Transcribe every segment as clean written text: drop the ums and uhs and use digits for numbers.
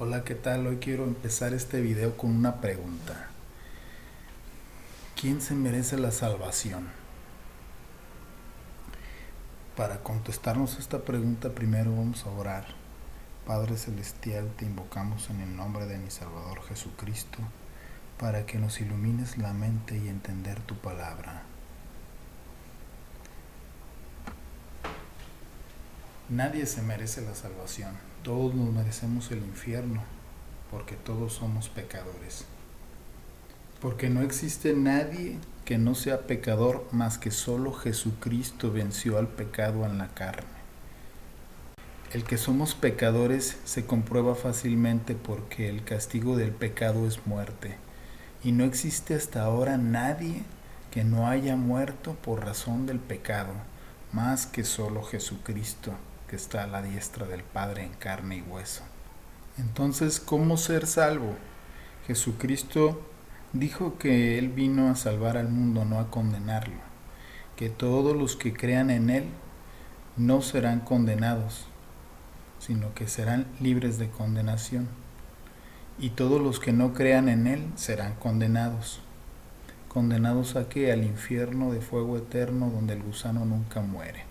Hola, ¿qué tal? Hoy quiero empezar este video con una pregunta. ¿Quién se merece la salvación? Para contestarnos esta pregunta, primero vamos a orar. Padre Celestial, te invocamos en el nombre de mi Salvador Jesucristo, para que nos ilumines la mente y entender tu palabra. Nadie se merece la salvación. Todos nos merecemos el infierno, porque todos somos pecadores. Porque no existe nadie que no sea pecador más que solo Jesucristo venció al pecado en la carne. El que somos pecadores se comprueba fácilmente porque el castigo del pecado es muerte. Y no existe hasta ahora nadie que no haya muerto por razón del pecado, más que solo Jesucristo, que está a la diestra del Padre en carne y hueso. Entonces, ¿cómo ser salvo? Jesucristo dijo que Él vino a salvar al mundo, no a condenarlo, que todos los que crean en Él no serán condenados, sino que serán libres de condenación, y todos los que no crean en Él serán condenados. ¿Condenados a qué? Al infierno de fuego eterno donde el gusano nunca muere.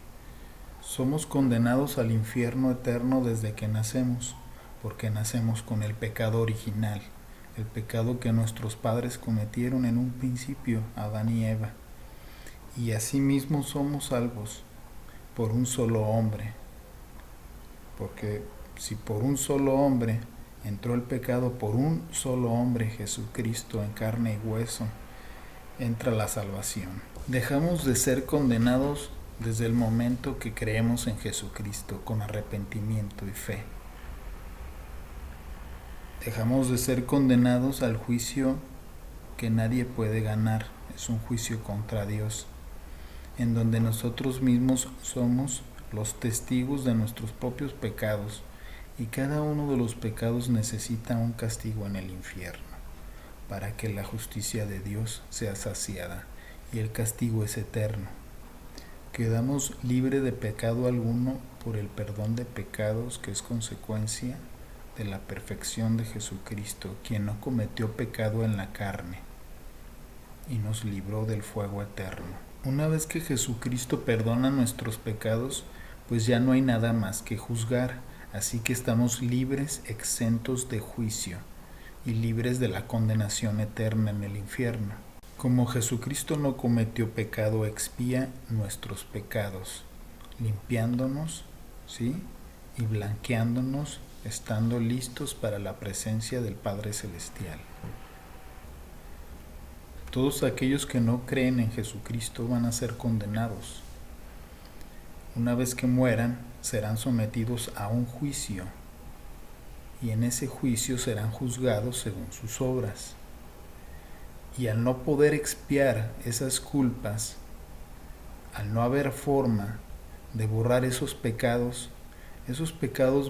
Somos condenados al infierno eterno desde que nacemos, porque nacemos con el pecado original, el pecado que nuestros padres cometieron en un principio, Adán y Eva. Y asimismo somos salvos por un solo hombre, porque si por un solo hombre entró el pecado, por un solo hombre, Jesucristo en carne y hueso, entra la salvación. Dejamos de ser condenados desde el momento que creemos en Jesucristo con arrepentimiento y fe. Dejamos de ser condenados al juicio que nadie puede ganar, es un juicio contra Dios, en donde nosotros mismos somos los testigos de nuestros propios pecados y cada uno de los pecados necesita un castigo en el infierno para que la justicia de Dios sea saciada y el castigo es eterno. Quedamos libres de pecado alguno por el perdón de pecados que es consecuencia de la perfección de Jesucristo, quien no cometió pecado en la carne y nos libró del fuego eterno. Una vez que Jesucristo perdona nuestros pecados, pues ya no hay nada más que juzgar, así que estamos libres, exentos de juicio y libres de la condenación eterna en el infierno. Como Jesucristo no cometió pecado, expía nuestros pecados, limpiándonos, ¿sí? Y blanqueándonos, estando listos para la presencia del Padre Celestial. Todos aquellos que no creen en Jesucristo van a ser condenados. Una vez que mueran, serán sometidos a un juicio, y en ese juicio serán juzgados según sus obras. Y al no poder expiar esas culpas, al no haber forma de borrar esos pecados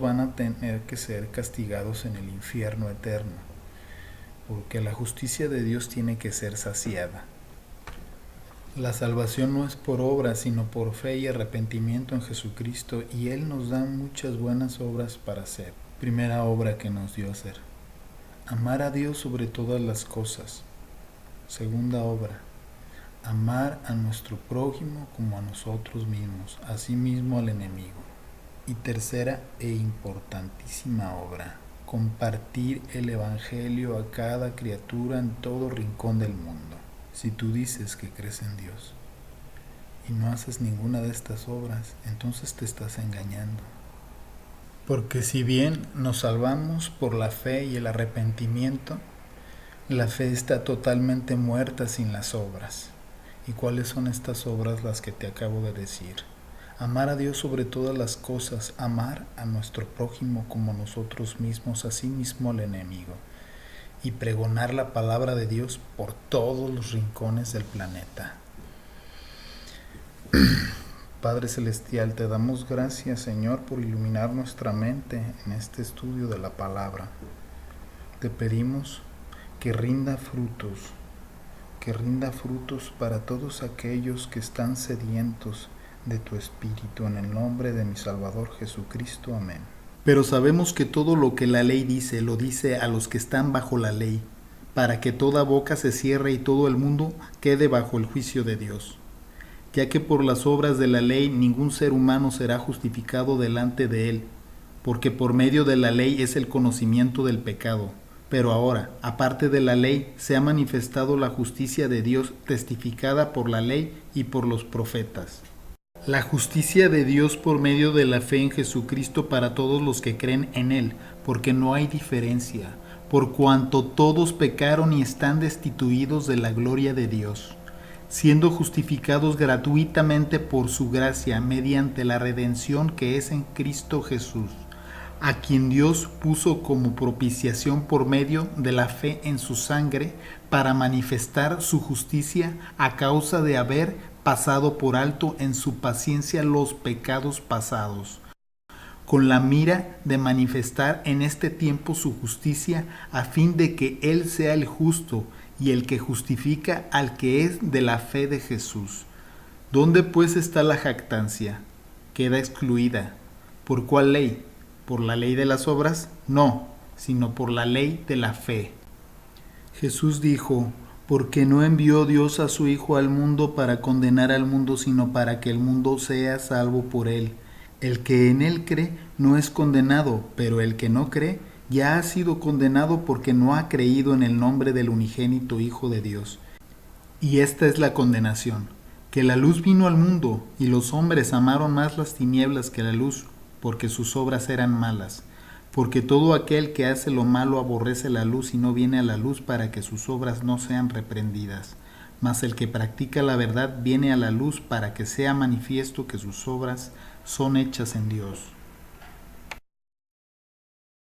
van a tener que ser castigados en el infierno eterno, porque la justicia de Dios tiene que ser saciada. La salvación no es por obras, sino por fe y arrepentimiento en Jesucristo, y Él nos da muchas buenas obras para hacer. Primera obra que nos dio a hacer: amar a Dios sobre todas las cosas. Segunda obra: amar a nuestro prójimo como a nosotros mismos, asimismo al enemigo. Y tercera e importantísima obra: compartir el Evangelio a cada criatura en todo rincón del mundo. Si tú dices que crees en Dios y no haces ninguna de estas obras, entonces te estás engañando. Porque si bien nos salvamos por la fe y el arrepentimiento, la fe está totalmente muerta sin las obras. ¿Y cuáles son estas obras? Las que te acabo de decir: amar a Dios sobre todas las cosas, amar a nuestro prójimo como nosotros mismos, asimismo al enemigo, y pregonar la palabra de Dios por todos los rincones del planeta. Padre Celestial, te damos gracias, Señor, por iluminar nuestra mente en este estudio de la palabra. Te pedimos que rinda frutos para todos aquellos que están sedientos de tu Espíritu, en el nombre de mi Salvador Jesucristo. Amén. Pero sabemos que todo lo que la ley dice, lo dice a los que están bajo la ley, para que toda boca se cierre y todo el mundo quede bajo el juicio de Dios. Ya que por las obras de la ley ningún ser humano será justificado delante de él, porque por medio de la ley es el conocimiento del pecado. Pero ahora, aparte de la ley, se ha manifestado la justicia de Dios testificada por la ley y por los profetas. La justicia de Dios por medio de la fe en Jesucristo para todos los que creen en Él, porque no hay diferencia, por cuanto todos pecaron y están destituidos de la gloria de Dios, siendo justificados gratuitamente por su gracia mediante la redención que es en Cristo Jesús, a quien Dios puso como propiciación por medio de la fe en su sangre para manifestar su justicia a causa de haber pasado por alto en su paciencia los pecados pasados, con la mira de manifestar en este tiempo su justicia, a fin de que Él sea el justo y el que justifica al que es de la fe de Jesús. ¿Dónde pues está la jactancia? Queda excluida. ¿Por cuál ley? ¿Por la ley de las obras? No, sino por la ley de la fe. Jesús dijo: porque no envió Dios a su Hijo al mundo para condenar al mundo, sino para que el mundo sea salvo por él. El que en él cree no es condenado, pero el que no cree ya ha sido condenado porque no ha creído en el nombre del unigénito Hijo de Dios. Y esta es la condenación, que la luz vino al mundo, y los hombres amaron más las tinieblas que la luz, porque sus obras eran malas. Porque todo aquel que hace lo malo aborrece la luz y no viene a la luz para que sus obras no sean reprendidas. Mas el que practica la verdad viene a la luz para que sea manifiesto que sus obras son hechas en Dios.